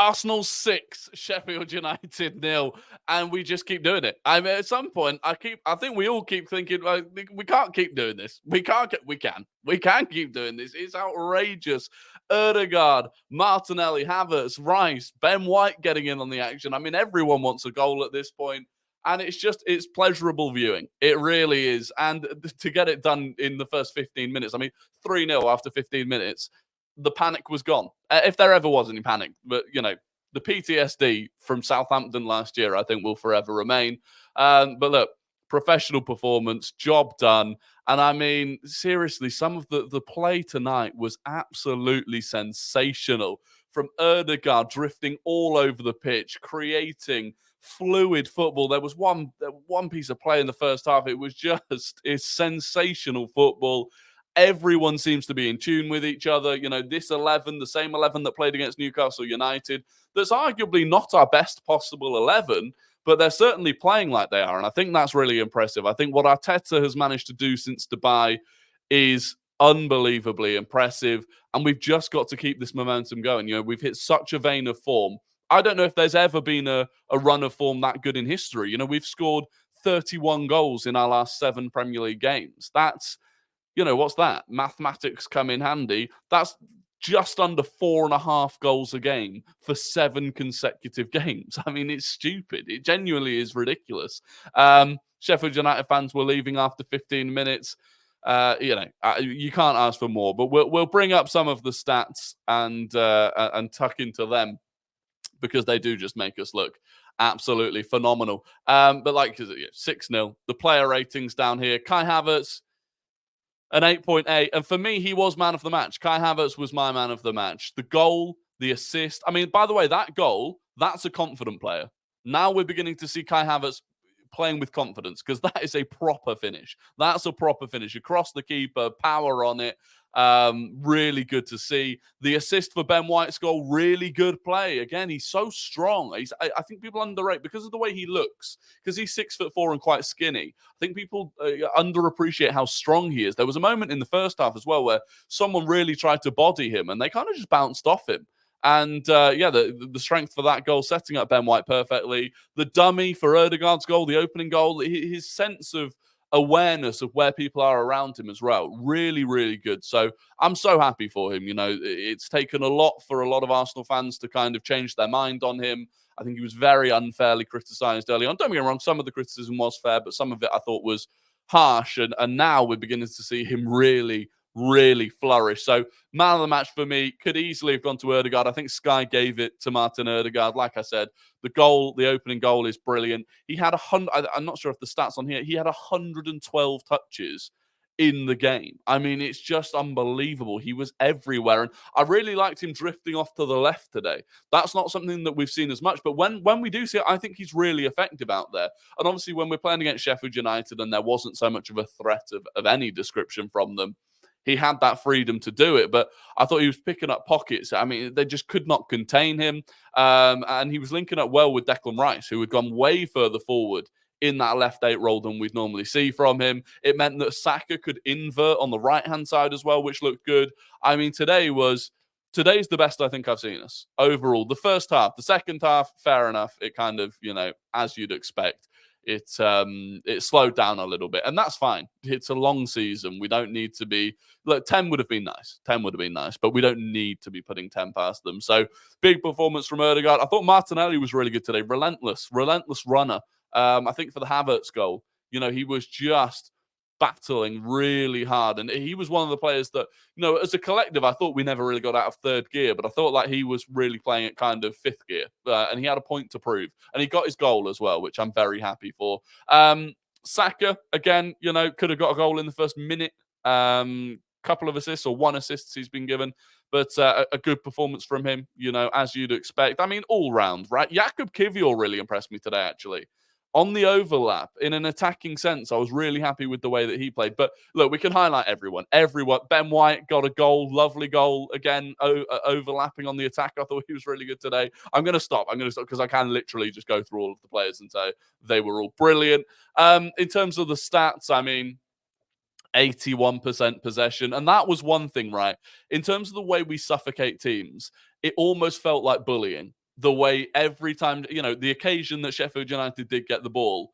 Arsenal 6, Sheffield United 0, and we just keep doing it. I mean, at some point, I think we all keep thinking, we can't keep doing this. We can keep doing this. It's outrageous. Ødegaard, Martinelli, Havertz, Rice, Ben White getting in on the action. I mean, everyone wants a goal at this point. And it's pleasurable viewing. It really is. And to get it done in the first 15 minutes, I mean, 3-0 after 15 minutes, the panic was gone. If there ever was any panic. But, the PTSD from Southampton last year, I think, will forever remain. But look, professional performance, job done. And I mean, seriously, some of the play tonight was absolutely sensational. From Ødegaard drifting all over the pitch, creating fluid football. There was one piece of play in the first half. It was it's sensational football. Everyone seems to be in tune with each other. This 11, the same 11 that played against Newcastle United, that's arguably not our best possible 11, but they're certainly playing like they are. And I think that's really impressive. I think what Arteta has managed to do since Dubai is unbelievably impressive. And we've just got to keep this momentum going. We've hit such a vein of form. I don't know if there's ever been a run of form that good in history. We've scored 31 goals in our last 7 Premier League games. That's, what's that? Mathematics come in handy. That's just under 4.5 goals a game for 7 consecutive games. I mean, it's stupid. It genuinely is ridiculous. Sheffield United fans were leaving after 15 minutes. You can't ask for more, but we'll bring up some of the stats and tuck into them, because they do just make us look absolutely phenomenal. But 6-0, the player ratings down here. Kai Havertz, an 8.8. And for me, he was man of the match. Kai Havertz was my man of the match. The goal, the assist. I mean, by the way, that goal, that's a confident player. Now we're beginning to see Kai Havertz playing with confidence, because that is a proper finish. That's a proper finish. Across the keeper, power on it. Really good to see. The assist for Ben White's goal, really good play. Again, he's so strong. I think people underrate, because of the way he looks, because he's 6'4" and quite skinny. I think people underappreciate how strong he is. There was a moment in the first half as well where someone really tried to body him, and they kind of just bounced off him. And the strength for that goal, setting up Ben White perfectly. The dummy for Ødegaard's goal, the opening goal, his sense of awareness of where people are around him as well. Really, really good. So I'm so happy for him. It's taken a lot for a lot of Arsenal fans to kind of change their mind on him. I think he was very unfairly criticised early on. Don't get me wrong, some of the criticism was fair, but some of it I thought was harsh. And now we're beginning to see him really flourish. So man of the match for me, could easily have gone to Ødegaard. I think Sky gave it to Martin Ødegaard. Like I said, the opening goal is brilliant. He had I'm not sure if the stats on here, he had 112 touches in the game. I mean, it's just unbelievable. He was everywhere. And I really liked him drifting off to the left today. That's not something that we've seen as much, but when we do see it, I think he's really effective out there. And obviously when we're playing against Sheffield United and there wasn't so much of a threat of any description from them, he had that freedom to do it, but I thought he was picking up pockets. I mean, they just could not contain him. And he was linking up well with Declan Rice, who had gone way further forward in that left 8 role than we'd normally see from him. It meant that Saka could invert on the right-hand side as well, which looked good. I mean, today's the best I think I've seen us overall. The first half, the second half, fair enough. It kind of, as you'd expect. It slowed down a little bit, and that's fine. It's a long season. We don't need to be... Look, 10 would have been nice. 10 would have been nice, but we don't need to be putting 10 past them. So, big performance from Ødegaard. I thought Martinelli was really good today. Relentless runner. I think for the Havertz goal, he was just battling really hard. And he was one of the players that, as a collective, I thought we never really got out of third gear, but I thought like he was really playing at kind of fifth gear. And he had a point to prove. And he got his goal as well, which I'm very happy for. Saka, again, could have got a goal in the first minute. Couple of assists, or 1 assist he's been given. But a good performance from him, as you'd expect. I mean, all round, right? Jakub Kivior really impressed me today, actually. On the overlap, in an attacking sense, I was really happy with the way that he played. But look, we can highlight everyone. Ben White got a goal, lovely goal. Again, overlapping on the attack. I thought he was really good today. I'm going to stop because I can literally just go through all of the players and say they were all brilliant. In terms of the stats, I mean, 81% possession. And that was one thing, right? In terms of the way we suffocate teams, it almost felt like bullying. the way every time, the occasion that Sheffield United did get the ball,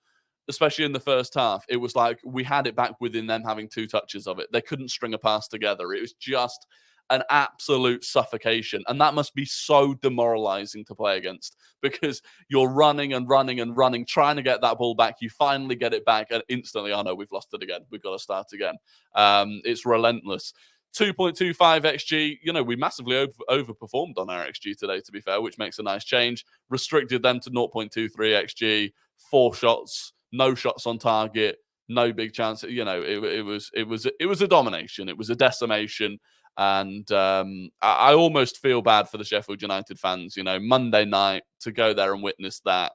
especially in the first half, it was like we had it back within them having 2 touches of it. They couldn't string a pass together. It was just an absolute suffocation. And that must be so demoralizing to play against, because you're running and running and running, trying to get that ball back. You finally get it back and instantly, oh no, we've lost it again. We've got to start again. It's relentless. 2.25 XG, we massively overperformed on our XG today, to be fair, which makes a nice change. Restricted them to 0.23 XG, 4 shots, no shots on target, no big chance. It was a domination. It was a decimation. And I almost feel bad for the Sheffield United fans. Monday night to go there and witness that,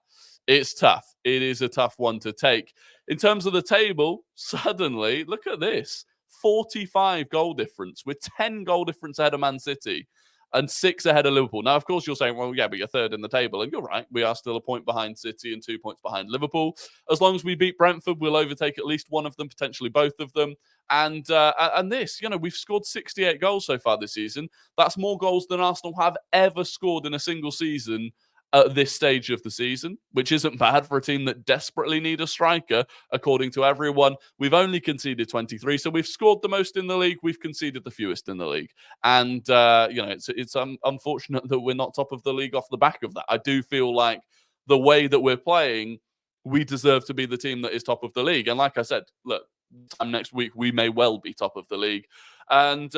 it's tough. It is a tough one to take. In terms of the table, suddenly, look at this. 45 goal difference. We're 10 goal difference ahead of Man City and 6 ahead of Liverpool. Now, of course, you're saying, well, yeah, but you're third in the table. And you're right. We are still a point behind City and 2 points behind Liverpool. As long as we beat Brentford, we'll overtake at least one of them, potentially both of them. And this, we've scored 68 goals so far this season. That's more goals than Arsenal have ever scored in a single season at this stage of the season, which isn't bad for a team that desperately need a striker, according to everyone. We've only conceded 23, so we've scored the most in the league. We've conceded the fewest in the league. And, it's unfortunate that we're not top of the league off the back of that. I do feel like the way that we're playing, we deserve to be the team that is top of the league. And like I said, look, time next week, we may well be top of the league. And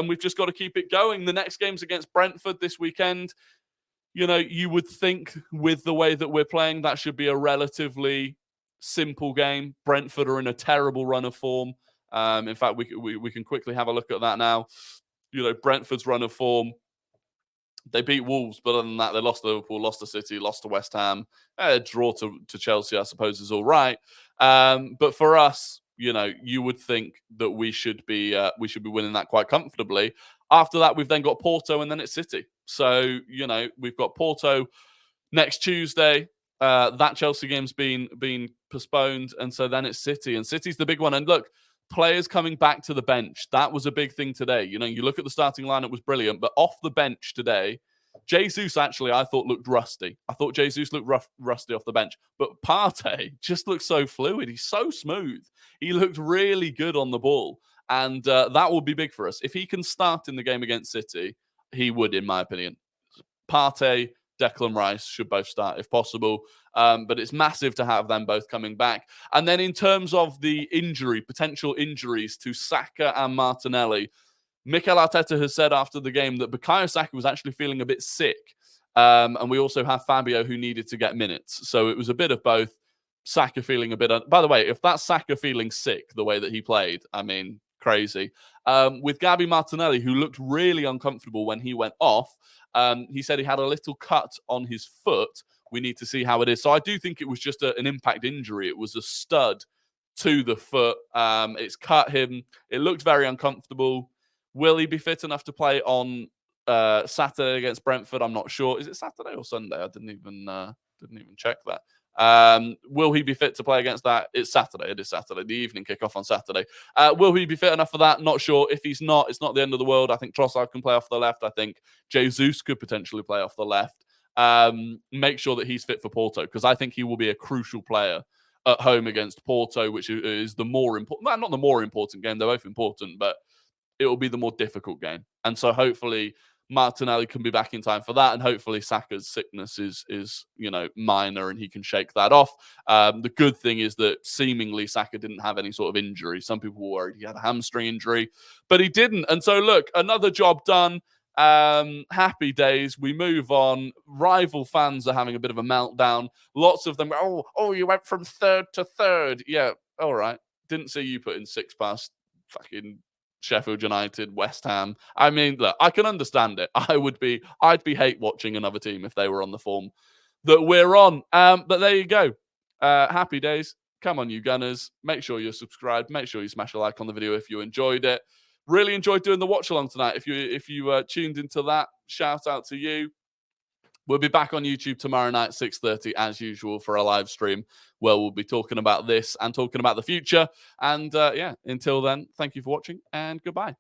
we've just got to keep it going. The next game's against Brentford this weekend. You would think with the way that we're playing, that should be a relatively simple game. Brentford are in a terrible run of form. In fact, we can quickly have a look at that now. Brentford's run of form, they beat Wolves, but other than that, they lost to Liverpool, lost to City, lost to West Ham. Draw to Chelsea, I suppose, is all right. But for us, you would think that we should be winning that quite comfortably. After that, we've then got Porto, and then it's City. So we've got Porto next Tuesday. That Chelsea game's been postponed, and so then it's City, and City's the big one. And look, players coming back to the bench, that was a big thing today. You look at the starting lineup, was brilliant, but off the bench today, Jesus actually, I thought, looked rusty. I thought Jesus looked rusty off the bench. But Partey just looks so fluid. He's so smooth. He looked really good on the ball. And that will be big for us. If he can start in the game against City, he would, in my opinion. Partey, Declan Rice should both start if possible. But it's massive to have them both coming back. And then in terms of the potential injuries to Saka and Martinelli, Mikel Arteta has said after the game that Bukayo Saka was actually feeling a bit sick. And we also have Fabio who needed to get minutes. So it was a bit of both. Saka feeling a bit... By the way, if that's Saka feeling sick the way that he played, I mean, crazy. With Gabby Martinelli, who looked really uncomfortable when he went off, he said he had a little cut on his foot. We need to see how it is. So I do think it was just an impact injury. It was a stud to the foot. It's cut him. It looked very uncomfortable. Will he be fit enough to play on Saturday against Brentford? I'm not sure. Is it Saturday or Sunday? I didn't even check that. Will he be fit to play against that? It's Saturday. It is Saturday. The evening kickoff on Saturday. Will he be fit enough for that? Not sure. If he's not, it's not the end of the world. I think Trossard can play off the left. I think Jesus could potentially play off the left. Make sure that he's fit for Porto, because I think he will be a crucial player at home against Porto, which is the more important, well, not the more important game. They're both important, but it will be the more difficult game. And so hopefully Martinelli can be back in time for that, and hopefully Saka's sickness is minor and he can shake that off. The good thing is that seemingly Saka didn't have any sort of injury. Some people were worried he had a hamstring injury, but he didn't. And so look, another job done. Happy days. We move on. Rival fans are having a bit of a meltdown. Lots of them, oh, you went from third to third. Yeah, all right. Didn't see you put in 6 past fucking Sheffield United, West Ham. I mean, look, I can understand it. I'd be hate watching another team if they were on the form that we're on. But there you go. Happy days. Come on, you Gunners. Make sure you're subscribed. Make sure you smash a like on the video if you enjoyed it. Really enjoyed doing the watch along tonight. If you tuned into that, shout out to you. We'll be back on YouTube tomorrow night, 6:30, as usual, for a live stream where we'll be talking about this and talking about the future. And until then, thank you for watching and goodbye.